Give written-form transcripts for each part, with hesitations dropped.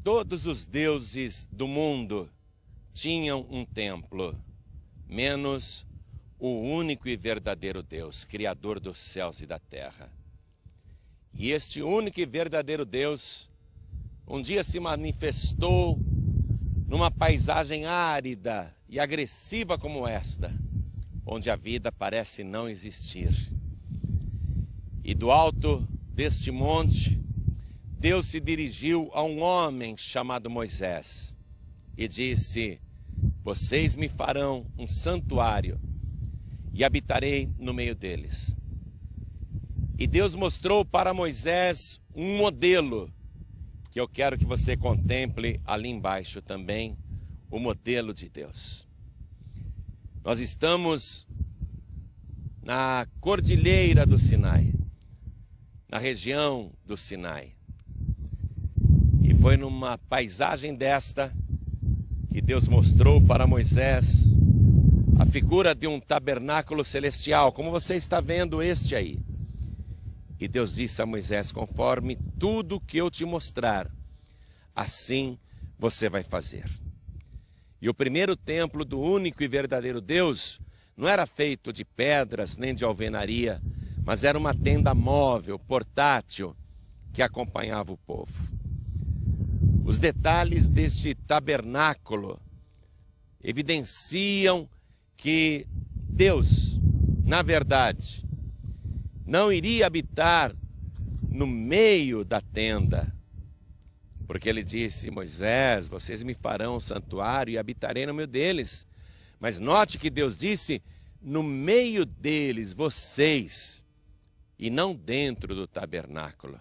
Todos os deuses do mundo tinham um templo, menos o único e verdadeiro Deus, Criador dos céus e da terra. E este único e verdadeiro Deus um dia se manifestou numa paisagem árida e agressiva como esta, onde a vida parece não existir. E do alto deste monte, Deus se dirigiu a um homem chamado Moisés e disse: vocês me farão um santuário e habitarei no meio deles. E Deus mostrou para Moisés um modelo, que eu quero que você contemple ali embaixo também, o modelo de Deus. Nós estamos na cordilheira do Sinai, na região do Sinai. E foi numa paisagem desta que Deus mostrou para Moisés a figura de um tabernáculo celestial, como você está vendo este aí. E Deus disse a Moisés: conforme tudo que eu te mostrar, assim você vai fazer. E o primeiro templo do único e verdadeiro Deus não era feito de pedras nem de alvenaria, mas era uma tenda móvel, portátil, que acompanhava o povo. Os detalhes deste tabernáculo evidenciam que Deus, na verdade, não iria habitar no meio da tenda, porque ele disse: Moisés, vocês me farão um santuário e habitarei no meio deles. Mas note que Deus disse: no meio deles, vocês, e não dentro do tabernáculo.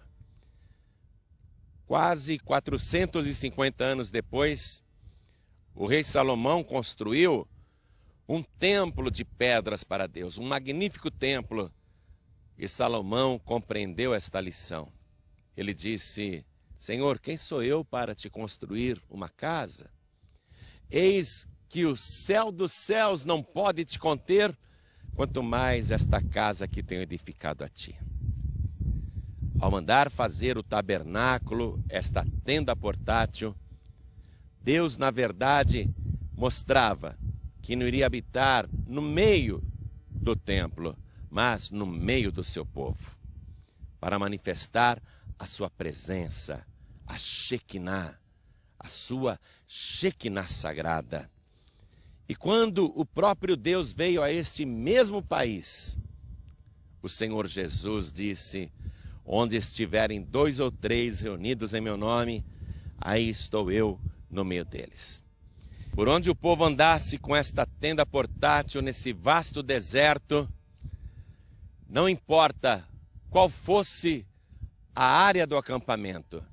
Quase 450 anos depois, o rei Salomão construiu um templo de pedras para Deus, um magnífico templo. E Salomão compreendeu esta lição. Ele disse: Senhor, quem sou eu para te construir uma casa? Eis que o céu dos céus não pode te conter, quanto mais esta casa que tenho edificado a ti. Ao mandar fazer o tabernáculo, esta tenda portátil, Deus, na verdade, mostrava que não iria habitar no meio do templo, mas no meio do seu povo, para manifestar a sua presença, a Shekinah, a sua Shekinah sagrada. E quando o próprio Deus veio a este mesmo país, o Senhor Jesus disse: onde estiverem 2 ou 3 reunidos em meu nome, aí estou eu no meio deles. Por onde o povo andasse com esta tenda portátil nesse vasto deserto, não importa qual fosse a área do acampamento,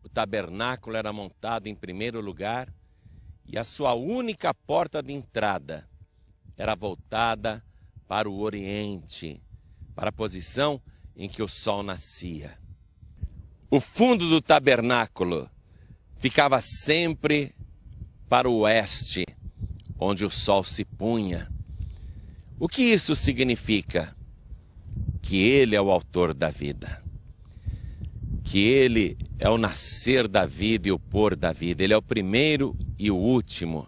o tabernáculo era montado em primeiro lugar e a sua única porta de entrada era voltada para o oriente, para a posição em que o sol nascia. O fundo do tabernáculo ficava sempre para o oeste, onde o sol se punha. O que isso significa? Que Ele é o autor da vida, que Ele é o nascer da vida e o pôr da vida. Ele é o primeiro e o último,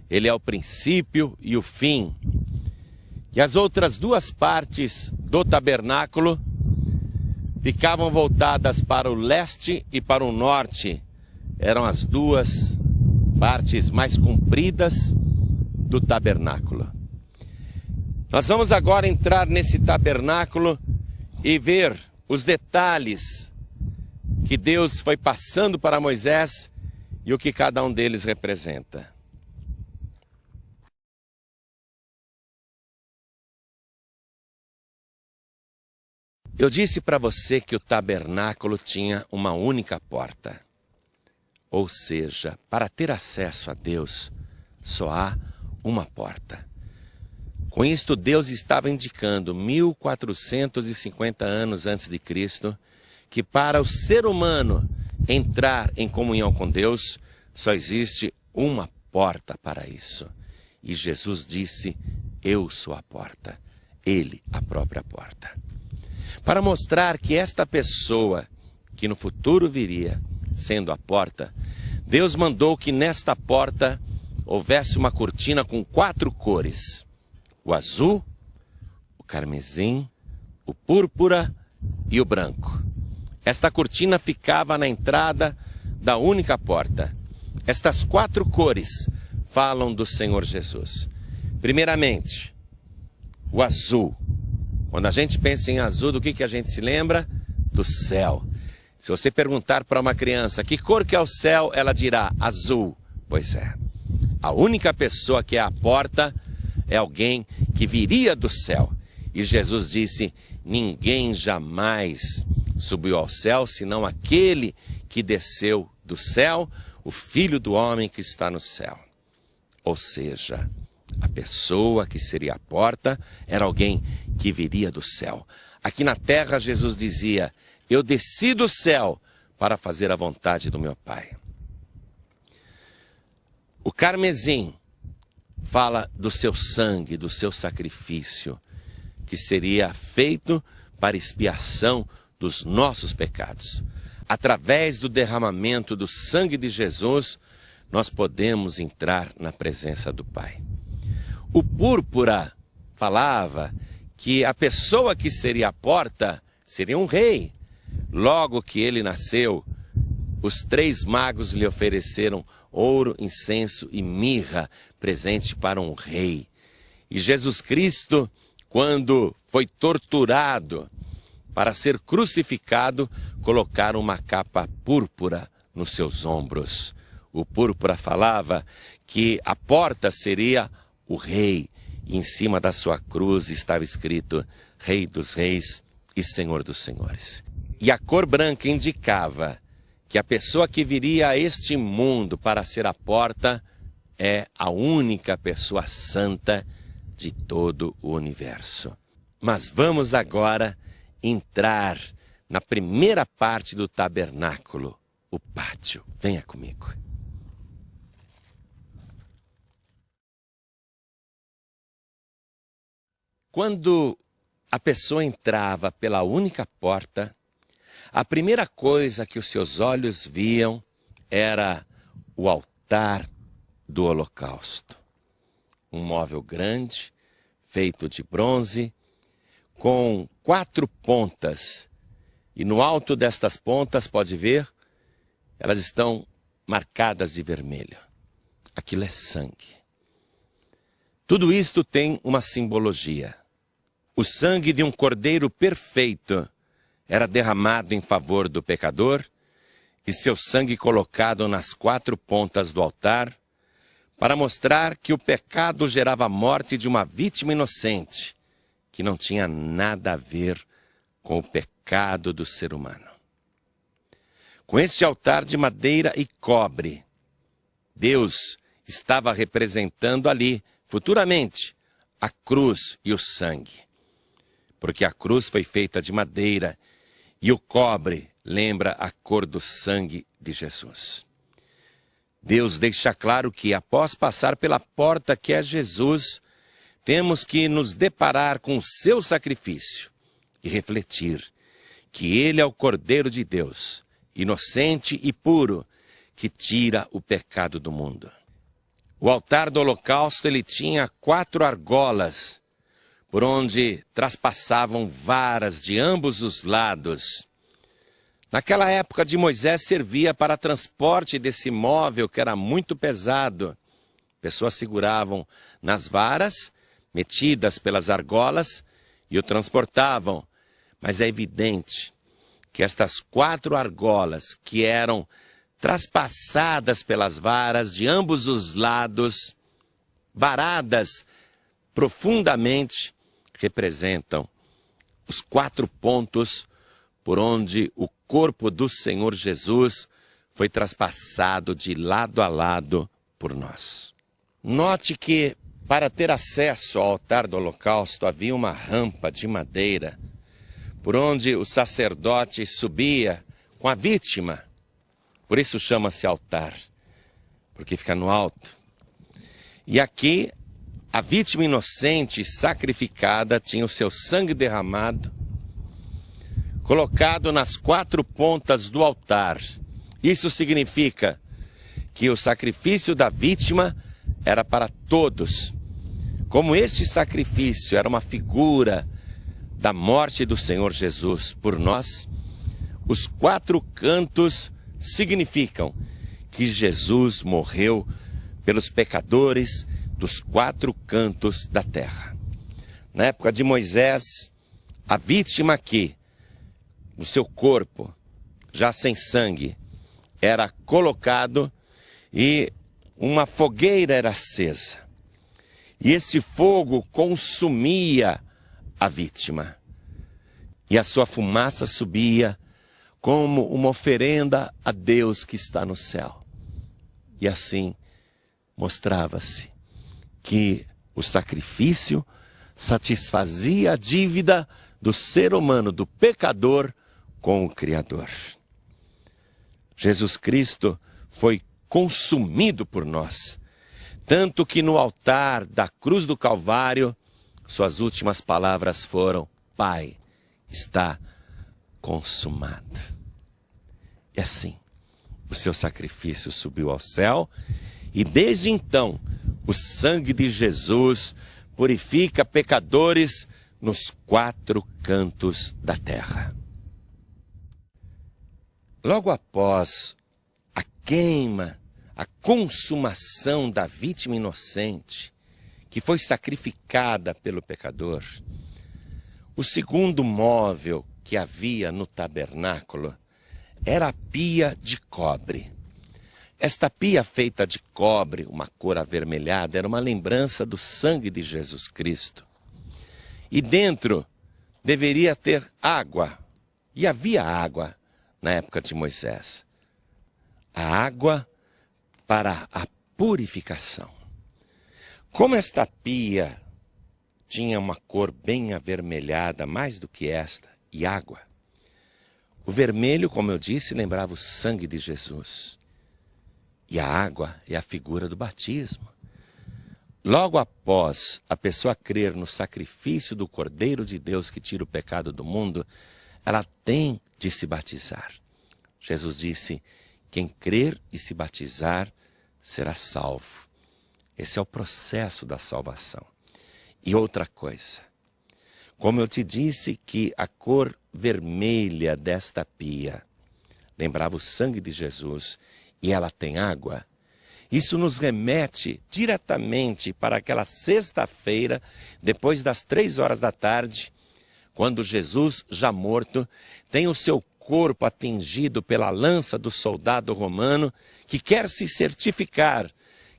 Ele é o princípio e o fim. E as outras 2 partes do tabernáculo ficavam voltadas para o leste e para o norte. Eram as 2 partes mais compridas do tabernáculo. Nós vamos agora entrar nesse tabernáculo e ver os detalhes que Deus foi passando para Moisés e o que cada um deles representa. Eu disse para você que o tabernáculo tinha uma única porta. Ou seja, para ter acesso a Deus, só há uma porta. Com isto, Deus estava indicando 1450 anos antes de Cristo, que para o ser humano entrar em comunhão com Deus, só existe uma porta para isso. E Jesus disse: eu sou a porta, Ele a própria porta. Para mostrar que esta pessoa, que no futuro viria, sendo a porta, Deus mandou que nesta porta houvesse uma cortina com 4 cores: o azul, o carmesim, o púrpura e o branco. Esta cortina ficava na entrada da única porta. Estas 4 cores falam do Senhor Jesus. Primeiramente, o azul. Quando a gente pensa em azul, do que a gente se lembra? Do céu. Se você perguntar para uma criança que cor que é o céu, ela dirá azul. Pois é. A única pessoa que é a porta é alguém que viria do céu. E Jesus disse: ninguém jamais subiu ao céu, senão aquele que desceu do céu, o Filho do Homem que está no céu. Ou seja, a pessoa que seria a porta era alguém que viria do céu. Aqui na terra, Jesus dizia: eu desci do céu para fazer a vontade do meu Pai. O carmesim fala do seu sangue, do seu sacrifício, que seria feito para expiação dos nossos pecados. Através do derramamento do sangue de Jesus, nós podemos entrar na presença do Pai. O púrpura falava que a pessoa que seria a porta seria um rei. Logo que ele nasceu, os 3 magos lhe ofereceram ouro, incenso e mirra, presente para um rei. E Jesus Cristo, quando foi torturado para ser crucificado, colocaram uma capa púrpura nos seus ombros. O púrpura falava que a porta seria o rei, e em cima da sua cruz estava escrito: Rei dos Reis e Senhor dos Senhores. E a cor branca indicava que a pessoa que viria a este mundo para ser a porta é a única pessoa santa de todo o universo. Mas vamos agora entrar na primeira parte do tabernáculo, o pátio. Venha comigo. Quando a pessoa entrava pela única porta, a primeira coisa que os seus olhos viam era o altar do holocausto. Um móvel grande, feito de bronze, com 4 pontas. E no alto destas pontas, pode ver, elas estão marcadas de vermelho. Aquilo é sangue. Tudo isto tem uma simbologia. O sangue de um cordeiro perfeito era derramado em favor do pecador e seu sangue colocado nas 4 pontas do altar para mostrar que o pecado gerava a morte de uma vítima inocente que não tinha nada a ver com o pecado do ser humano. Com este altar de madeira e cobre, Deus estava representando ali, futuramente, a cruz e o sangue. Porque a cruz foi feita de madeira e o cobre lembra a cor do sangue de Jesus. Deus deixa claro que, após passar pela porta que é Jesus, temos que nos deparar com o seu sacrifício e refletir que Ele é o Cordeiro de Deus, inocente e puro, que tira o pecado do mundo. O altar do holocausto ele tinha 4 argolas, por onde traspassavam varas de ambos os lados. Naquela época de Moisés servia para transporte desse móvel que era muito pesado. Pessoas seguravam nas varas, metidas pelas argolas, e o transportavam. Mas é evidente que estas 4 argolas que eram traspassadas pelas varas de ambos os lados, varadas profundamente, representam os 4 pontos por onde o corpo do Senhor Jesus foi traspassado de lado a lado por nós. Note que, para ter acesso ao altar do holocausto, havia uma rampa de madeira por onde o sacerdote subia com a vítima. Por isso chama-se altar, porque fica no alto. E aqui, a vítima inocente sacrificada tinha o seu sangue derramado, colocado nas 4 pontas do altar, Isso significa que o sacrifício da vítima era para todos. Como este sacrifício era uma figura da morte do Senhor Jesus por nós, os 4 cantos significam que Jesus morreu pelos pecadores dos 4 cantos da terra. Na época de Moisés, a vítima aqui, o seu corpo, já sem sangue, era colocado e uma fogueira era acesa. E esse fogo consumia a vítima. E a sua fumaça subia como uma oferenda a Deus que está no céu. E assim mostrava-se que o sacrifício satisfazia a dívida do ser humano, do pecador, com o Criador. Jesus Cristo foi consumido por nós, tanto que no altar da cruz do Calvário, suas últimas palavras foram: Pai, está consumado. E assim, o seu sacrifício subiu ao céu, e desde então, o sangue de Jesus purifica pecadores nos 4 cantos da terra. Logo após a queima, a consumação da vítima inocente, que foi sacrificada pelo pecador, o segundo móvel que havia no tabernáculo era a pia de cobre. Esta pia feita de cobre, uma cor avermelhada, era uma lembrança do sangue de Jesus Cristo. E dentro deveria ter água, e havia água na época de Moisés. A água para a purificação. Como esta pia tinha uma cor bem avermelhada, mais do que esta, e água, o vermelho, como eu disse, lembrava o sangue de Jesus. E a água é a figura do batismo. Logo após a pessoa crer no sacrifício do Cordeiro de Deus que tira o pecado do mundo, ela tem de se batizar. Jesus disse: quem crer e se batizar será salvo. Esse é o processo da salvação. E outra coisa, como eu te disse que a cor vermelha desta pia lembrava o sangue de Jesus e ela tem água, isso nos remete diretamente para aquela sexta-feira, depois das 3 horas da tarde, quando Jesus, já morto, tem o seu corpo atingido pela lança do soldado romano, que quer se certificar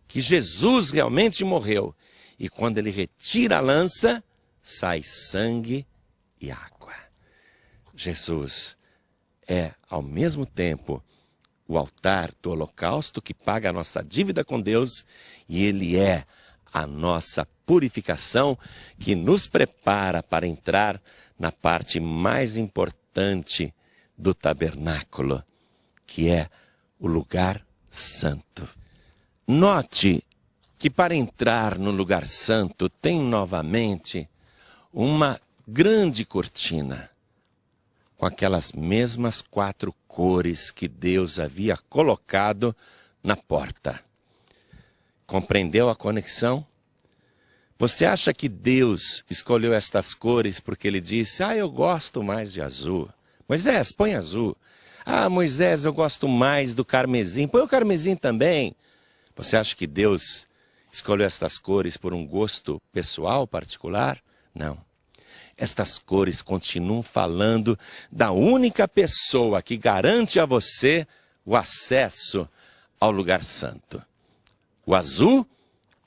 que Jesus realmente morreu. E quando ele retira a lança, sai sangue e água. Jesus é, ao mesmo tempo, o altar do holocausto que paga a nossa dívida com Deus, e ele é a nossa purificação que nos prepara para entrar na parte mais importante do tabernáculo, que é o lugar santo. Note que para entrar no lugar santo tem novamente uma grande cortina, com aquelas mesmas 4 cores que Deus havia colocado na porta. Compreendeu a conexão? Você acha que Deus escolheu estas cores porque ele disse: eu gosto mais de azul. Moisés, põe azul. Moisés, eu gosto mais do carmesim. Põe o carmesim também. Você acha que Deus escolheu estas cores por um gosto pessoal, particular? Não. Estas cores continuam falando da única pessoa que garante a você o acesso ao lugar santo. O azul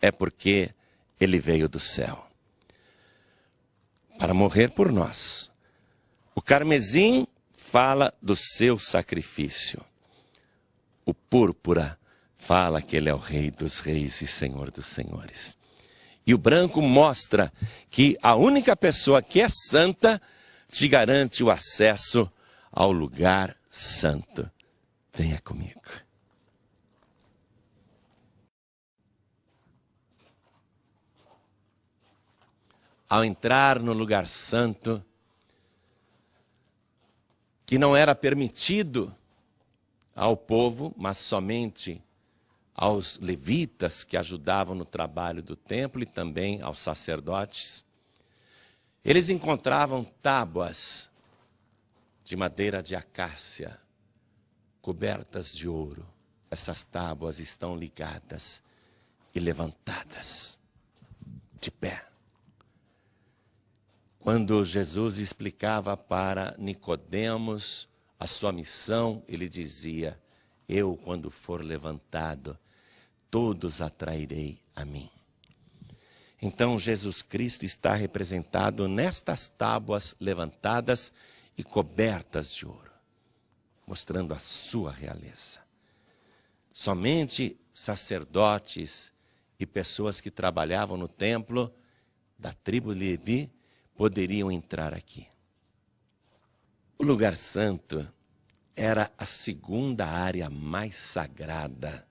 é porque ele veio do céu para morrer por nós. O carmesim fala do seu sacrifício. O púrpura fala que ele é o Rei dos Reis e Senhor dos Senhores. E o branco mostra que a única pessoa que é santa te garante o acesso ao lugar santo. Venha comigo. Ao entrar no lugar santo, que não era permitido ao povo, mas somente aos levitas que ajudavam no trabalho do templo e também aos sacerdotes. Eles encontravam tábuas de madeira de acácia, cobertas de ouro. Essas tábuas estão ligadas e levantadas, de pé. Quando Jesus explicava para Nicodemos a sua missão, ele dizia: eu, quando for levantado, todos atrairei a mim. Então, Jesus Cristo está representado nestas tábuas levantadas e cobertas de ouro, mostrando a sua realeza. Somente sacerdotes e pessoas que trabalhavam no templo da tribo de Levi poderiam entrar aqui. O lugar santo era a segunda área mais sagrada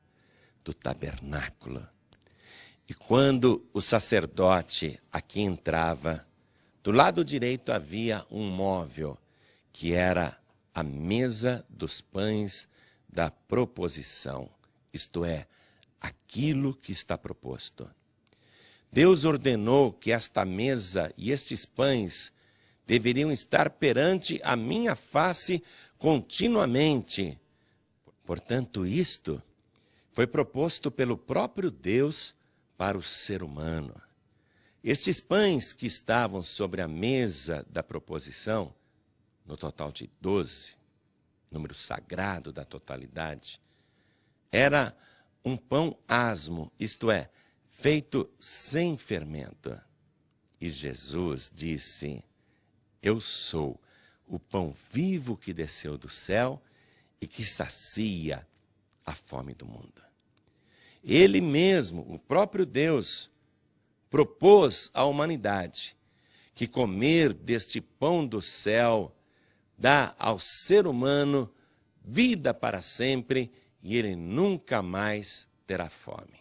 do tabernáculo. E quando o sacerdote aqui entrava, do lado direito havia um móvel, que era a mesa dos pães da proposição, isto é, aquilo que está proposto. Deus ordenou que esta mesa e estes pães deveriam estar perante a minha face continuamente. Portanto, isto foi proposto pelo próprio Deus para o ser humano. Estes pães que estavam sobre a mesa da proposição, no total de 12, número sagrado da totalidade, era um pão asmo, isto é, feito sem fermento. E Jesus disse: eu sou o pão vivo que desceu do céu e que sacia a fome do mundo. Ele mesmo, o próprio Deus, propôs à humanidade que comer deste pão do céu dá ao ser humano vida para sempre e ele nunca mais terá fome.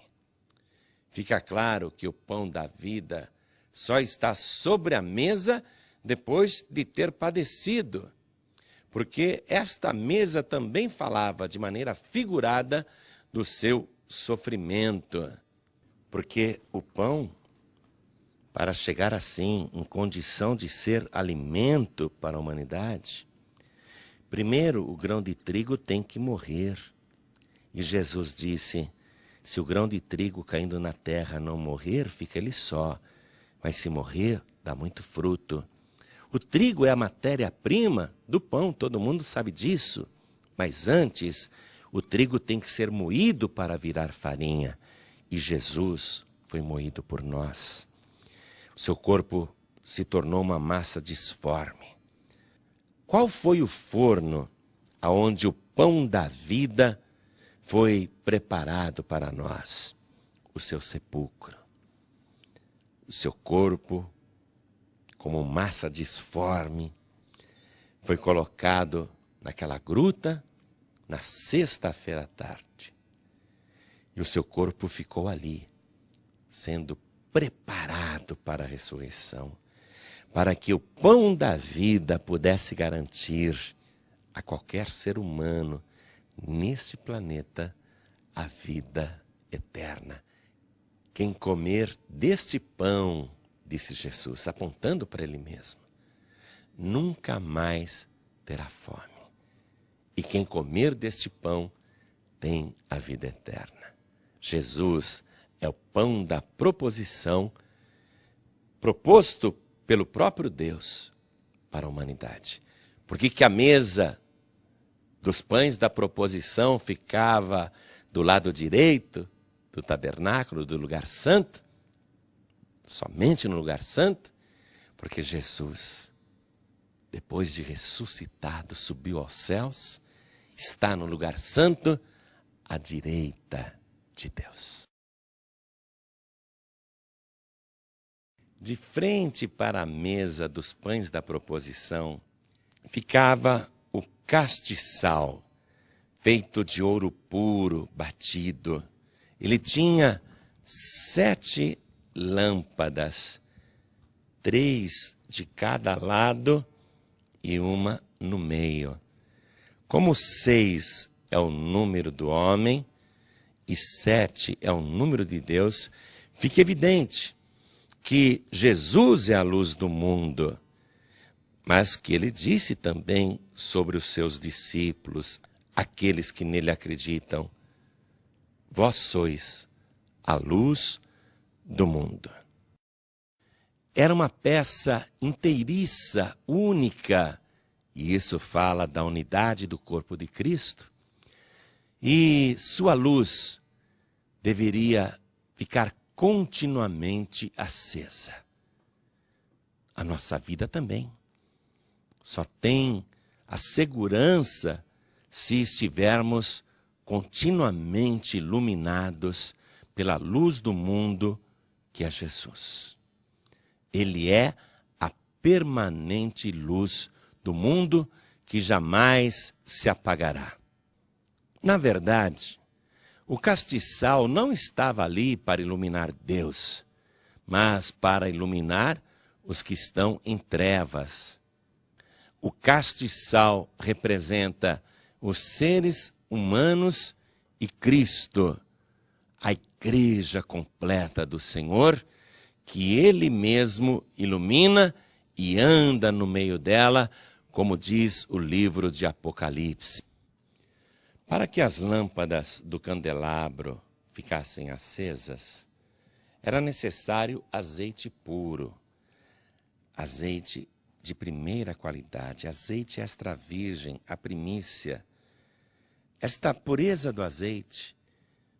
Fica claro que o pão da vida só está sobre a mesa depois de ter padecido, porque esta mesa também falava de maneira figurada do seu sofrimento, porque o pão, para chegar assim em condição de ser alimento para a humanidade, primeiro o grão de trigo tem que morrer. E Jesus disse: se o grão de trigo caindo na terra não morrer, fica ele só, mas se morrer, dá muito fruto. O trigo é a matéria-prima do pão, todo mundo sabe disso. Mas antes, o trigo tem que ser moído para virar farinha. E Jesus foi moído por nós. O seu corpo se tornou uma massa disforme. Qual foi o forno aonde o pão da vida foi preparado para nós? O seu sepulcro. O seu corpo, como massa disforme, foi colocado naquela gruta na sexta-feira à tarde. E o seu corpo ficou ali, sendo preparado para a ressurreição, para que o pão da vida pudesse garantir a qualquer ser humano neste planeta a vida eterna. Quem comer deste pão, disse Jesus, apontando para ele mesmo, nunca mais terá fome. E quem comer deste pão tem a vida eterna. Jesus é o pão da proposição proposto pelo próprio Deus para a humanidade. Por que a mesa dos pães da proposição ficava do lado direito do tabernáculo, do lugar santo? Somente no lugar santo? Porque Jesus, depois de ressuscitado, subiu aos céus, está no lugar santo, à direita de Deus. De frente para a mesa dos pães da proposição, ficava o castiçal, feito de ouro puro, batido. Ele tinha 7 lâmpadas, 3 de cada lado e uma no meio. Como 6 é o número do homem e 7 é o número de Deus, fica evidente que Jesus é a luz do mundo, mas que ele disse também sobre os seus discípulos, aqueles que nele acreditam: vós sois a luz do mundo. Era uma peça inteiriça, única, e isso fala da unidade do corpo de Cristo. E sua luz deveria ficar continuamente acesa. A nossa vida também. Só tem a segurança se estivermos continuamente iluminados pela luz do mundo, que é Jesus. Ele é a permanente luz do mundo que jamais se apagará. Na verdade, o castiçal não estava ali para iluminar Deus, mas para iluminar os que estão em trevas. O castiçal representa os seres humanos e Cristo, a igreja completa do Senhor, que Ele mesmo ilumina e anda no meio dela, como diz o livro de Apocalipse. Para que as lâmpadas do candelabro ficassem acesas, era necessário azeite puro, azeite de primeira qualidade, azeite extra virgem, a primícia. Esta pureza do azeite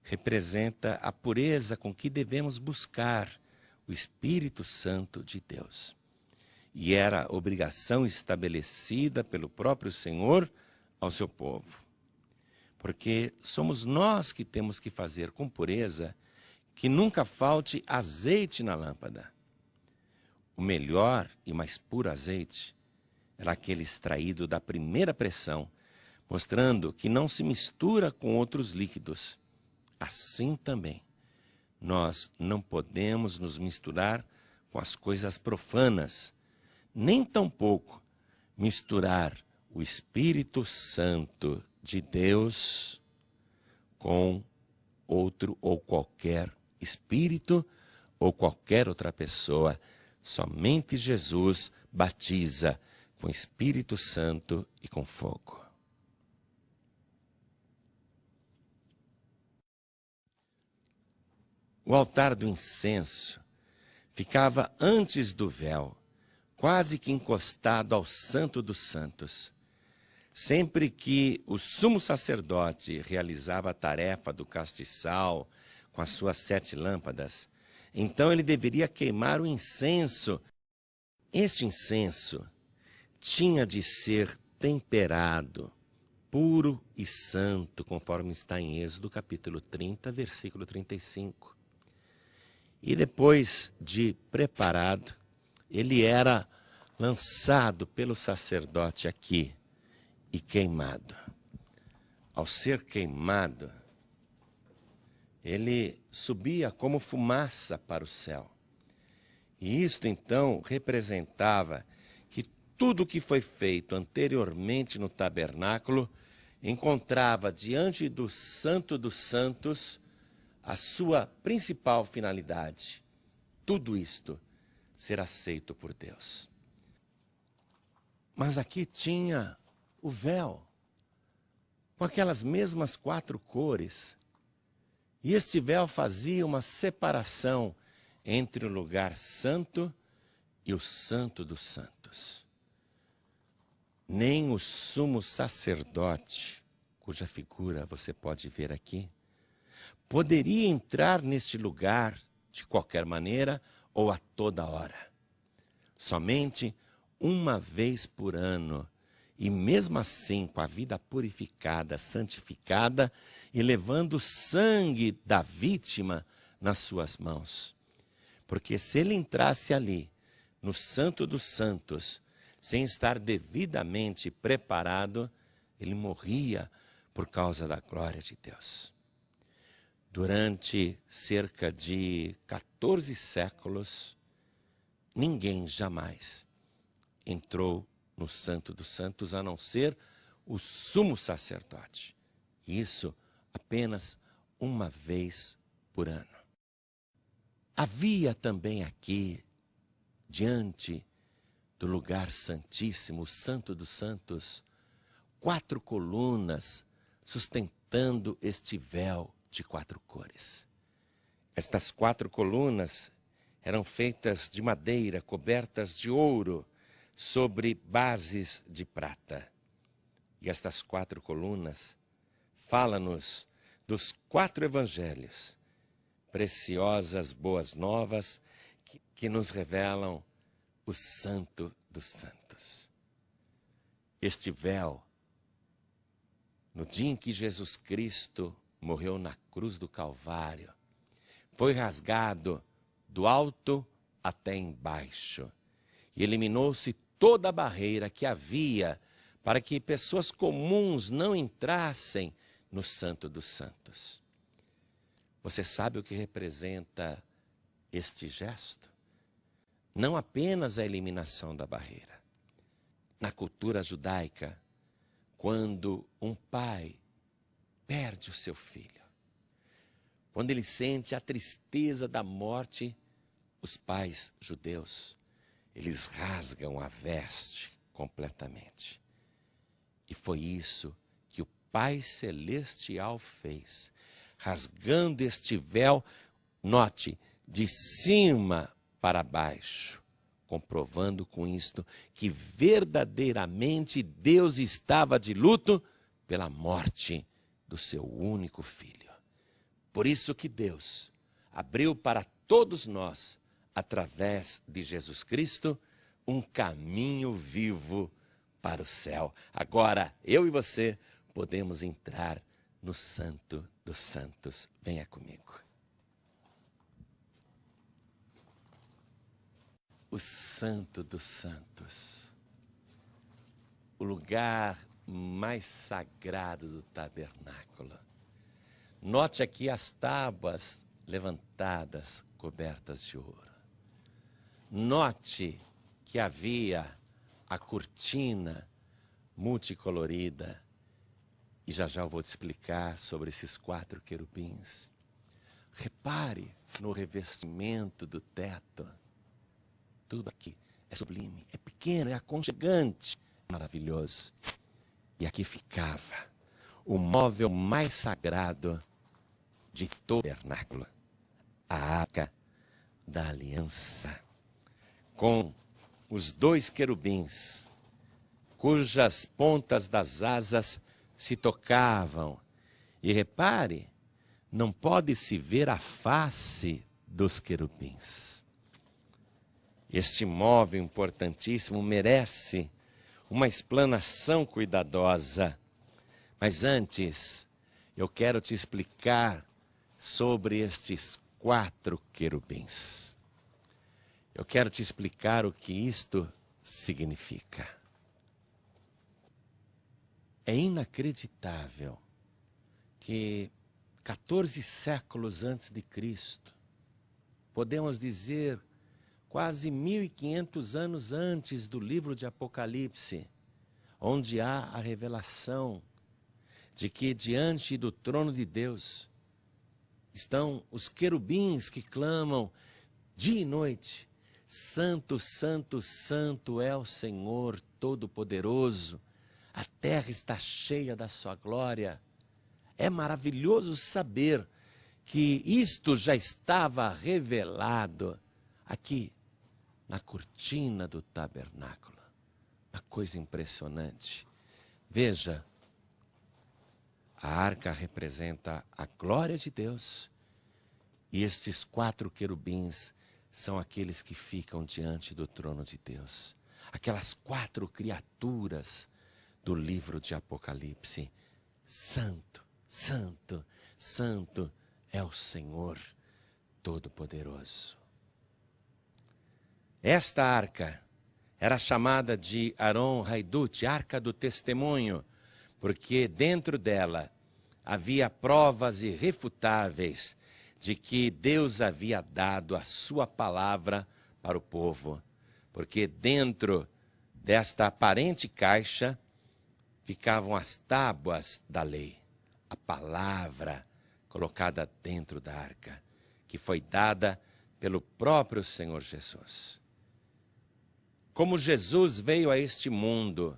representa a pureza com que devemos buscar o Espírito Santo de Deus. E era obrigação estabelecida pelo próprio Senhor ao seu povo. Porque somos nós que temos que fazer com pureza que nunca falte azeite na lâmpada. O melhor e mais puro azeite era aquele extraído da primeira pressão, mostrando que não se mistura com outros líquidos. Assim também, nós não podemos nos misturar com as coisas profanas, nem tampouco misturar o Espírito Santo de Deus com outro ou qualquer espírito ou qualquer outra pessoa. Somente Jesus batiza com Espírito Santo e com fogo. O altar do incenso ficava antes do véu, quase que encostado ao Santo dos Santos. Sempre que o sumo sacerdote realizava a tarefa do castiçal com as suas 7 lâmpadas, então ele deveria queimar o incenso. Este incenso tinha de ser temperado, puro e santo, conforme está em Êxodo capítulo 30, versículo 35. E depois de preparado, ele era lançado pelo sacerdote aqui e queimado. Ao ser queimado, ele subia como fumaça para o céu. E isto então representava que tudo o que foi feito anteriormente no tabernáculo encontrava diante do Santo dos Santos a sua principal finalidade. Tudo isto ser aceito por Deus. Mas aqui tinha o véu, com aquelas mesmas 4 cores. E este véu fazia uma separação entre o lugar santo e o Santo dos Santos. Nem o sumo sacerdote, cuja figura você pode ver aqui, poderia entrar neste lugar de qualquer maneira ou a toda hora. Somente uma vez por ano, e mesmo assim com a vida purificada, santificada e levando o sangue da vítima nas suas mãos. Porque se ele entrasse ali, no Santo dos Santos, sem estar devidamente preparado, ele morria por causa da glória de Deus. Durante cerca de 14 séculos, ninguém jamais entrou no Santo dos Santos, a não ser o sumo sacerdote. Isso apenas uma vez por ano. Havia também aqui, diante do lugar santíssimo, o Santo dos Santos, 4 colunas sustentando este véu de 4 cores. Estas 4 colunas eram feitas de madeira, cobertas de ouro, sobre bases de prata. E estas 4 colunas falam-nos dos 4 evangelhos, preciosas boas novas que nos revelam o Santo dos Santos. Este véu, no dia em que Jesus Cristo morreu na cruz do Calvário, foi rasgado do alto até embaixo e eliminou-se toda a barreira que havia para que pessoas comuns não entrassem no Santo dos Santos. Você sabe o que representa este gesto? Não apenas a eliminação da barreira. Na cultura judaica, quando um pai perde o seu filho, quando ele sente a tristeza da morte, os pais judeus, eles rasgam a veste completamente. E foi isso que o Pai Celestial fez, rasgando este véu, note, de cima para baixo, comprovando com isto que verdadeiramente Deus estava de luto pela morte do seu único filho. Por isso que Deus abriu para todos nós, através de Jesus Cristo, um caminho vivo para o céu. Agora, eu e você podemos entrar no Santo dos Santos. Venha comigo. O Santo dos Santos, o lugar mais sagrado do tabernáculo. Note aqui as tábuas levantadas, cobertas de ouro. Note que havia a cortina multicolorida. E já eu vou te explicar sobre esses 4 querubins. Repare no revestimento do teto. Tudo aqui é sublime, é pequeno, é aconchegante, é maravilhoso. E aqui ficava o móvel mais sagrado de todo o tabernáculo, a Arca da Aliança, com os 2 querubins, cujas pontas das asas se tocavam. E repare, não pode-se ver a face dos querubins. Este móvel importantíssimo merece uma explanação cuidadosa. Mas antes, eu quero te explicar sobre estes 4 querubins. Eu quero te explicar o que isto significa. É inacreditável que 14 séculos antes de Cristo, podemos dizer quase 1500 anos antes do livro de Apocalipse, onde há a revelação de que diante do trono de Deus estão os querubins que clamam dia e noite: Santo, Santo, Santo é o Senhor Todo-Poderoso, a terra está cheia da sua glória. É maravilhoso saber que isto já estava revelado aqui na cortina do tabernáculo. Uma coisa impressionante. Veja, a arca representa a glória de Deus e estes 4 querubins são aqueles que ficam diante do trono de Deus. Aquelas 4 criaturas do livro de Apocalipse. Santo, Santo, Santo é o Senhor Todo-Poderoso. Esta arca era chamada de Aron Haidut, Arca do Testemunho, porque dentro dela havia provas irrefutáveis de que Deus havia dado a sua palavra para o povo. Porque dentro desta aparente caixa ficavam as tábuas da lei, a palavra colocada dentro da arca, que foi dada pelo próprio Senhor Jesus. Como Jesus veio a este mundo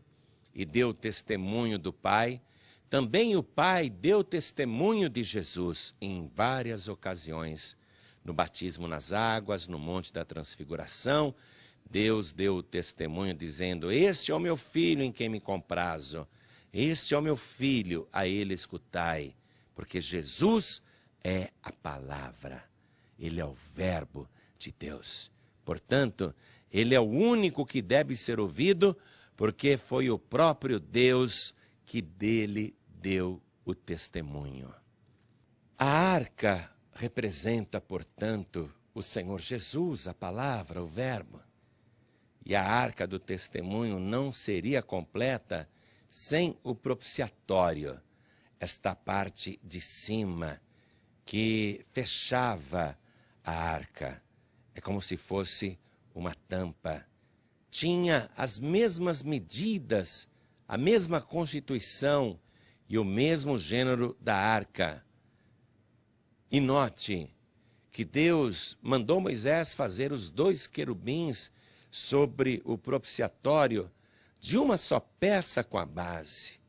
e deu testemunho do Pai, também o Pai deu testemunho de Jesus em várias ocasiões. No batismo nas águas, no Monte da Transfiguração, Deus deu o testemunho dizendo: este é o meu filho em quem me comprazo, este é o meu filho, a ele escutai. Porque Jesus é a palavra, ele é o verbo de Deus. Portanto, ele é o único que deve ser ouvido, porque foi o próprio Deus que dele deu o testemunho. A arca representa, portanto, o Senhor Jesus, a palavra, o verbo. E a arca do testemunho não seria completa sem o propiciatório, esta parte de cima que fechava a arca. É como se fosse uma tampa. Tinha as mesmas medidas, a mesma constituição e o mesmo gênero da arca. E note que Deus mandou Moisés fazer os 2 querubins sobre o propiciatório de uma só peça com a base,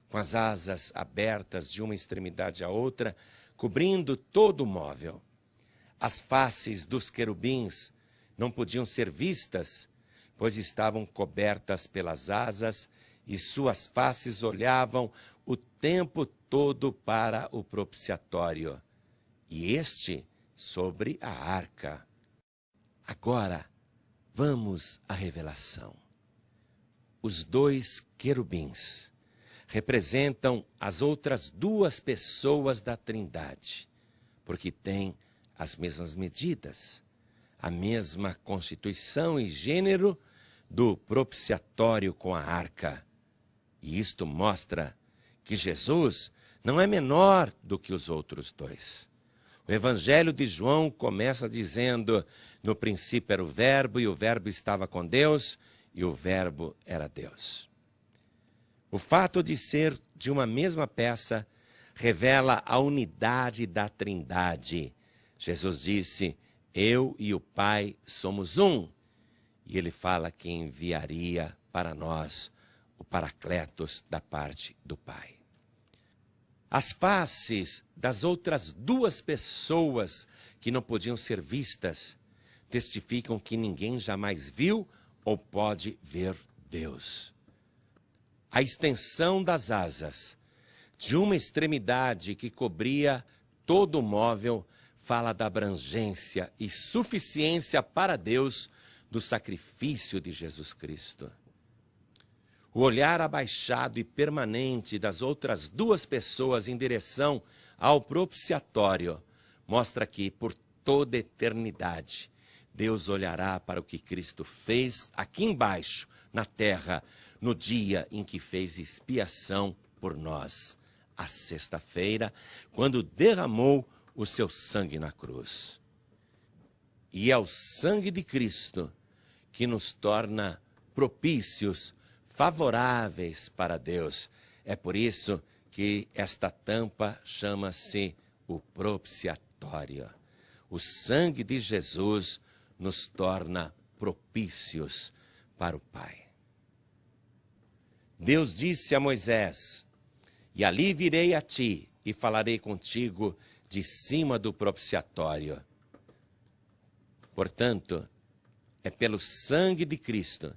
com as asas abertas de uma extremidade à outra, cobrindo todo o móvel. As faces dos querubins não podiam ser vistas, pois estavam cobertas pelas asas e suas faces olhavam o tempo todo para o propiciatório, e este sobre a arca. Agora, vamos à revelação. Os 2 querubins representam as outras 2 pessoas da Trindade, porque têm as mesmas medidas, a mesma constituição e gênero do propiciatório com a arca. E isto mostra que Jesus não é menor do que os outros 2. O Evangelho de João começa dizendo: no princípio era o Verbo, e o Verbo estava com Deus, e o Verbo era Deus. O fato de ser de uma mesma peça revela a unidade da Trindade. Jesus disse: eu e o Pai somos um. E ele fala que enviaria para nós o Paracletos da parte do Pai. As faces das outras 2 pessoas que não podiam ser vistas testificam que ninguém jamais viu ou pode ver Deus. A extensão das asas de uma extremidade que cobria todo o móvel fala da abrangência e suficiência para Deus do sacrifício de Jesus Cristo. O olhar abaixado e permanente das outras 2 pessoas em direção ao propiciatório mostra que, por toda a eternidade, Deus olhará para o que Cristo fez aqui embaixo, na terra, no dia em que fez expiação por nós, a sexta-feira, quando derramou o seu sangue na cruz. E é o sangue de Cristo que nos torna propícios, favoráveis para Deus. É por isso que esta tampa chama-se o propiciatório. O sangue de Jesus nos torna propícios para o Pai. Deus disse a Moisés: e ali virei a ti e falarei contigo de cima do propiciatório. Portanto, é pelo sangue de Cristo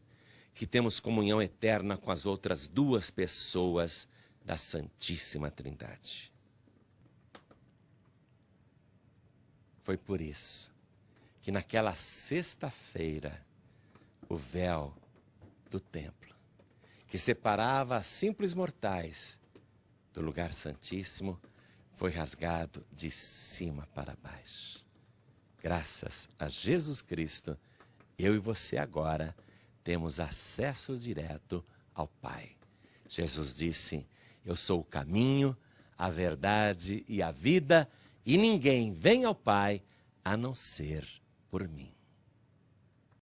que temos comunhão eterna com as outras 2 pessoas da Santíssima Trindade. Foi por isso que naquela sexta-feira, o véu do templo, que separava simples mortais do lugar santíssimo, foi rasgado de cima para baixo. Graças a Jesus Cristo, eu e você agora temos acesso direto ao Pai. Jesus disse: eu sou o caminho, a verdade e a vida, e ninguém vem ao Pai a não ser por mim.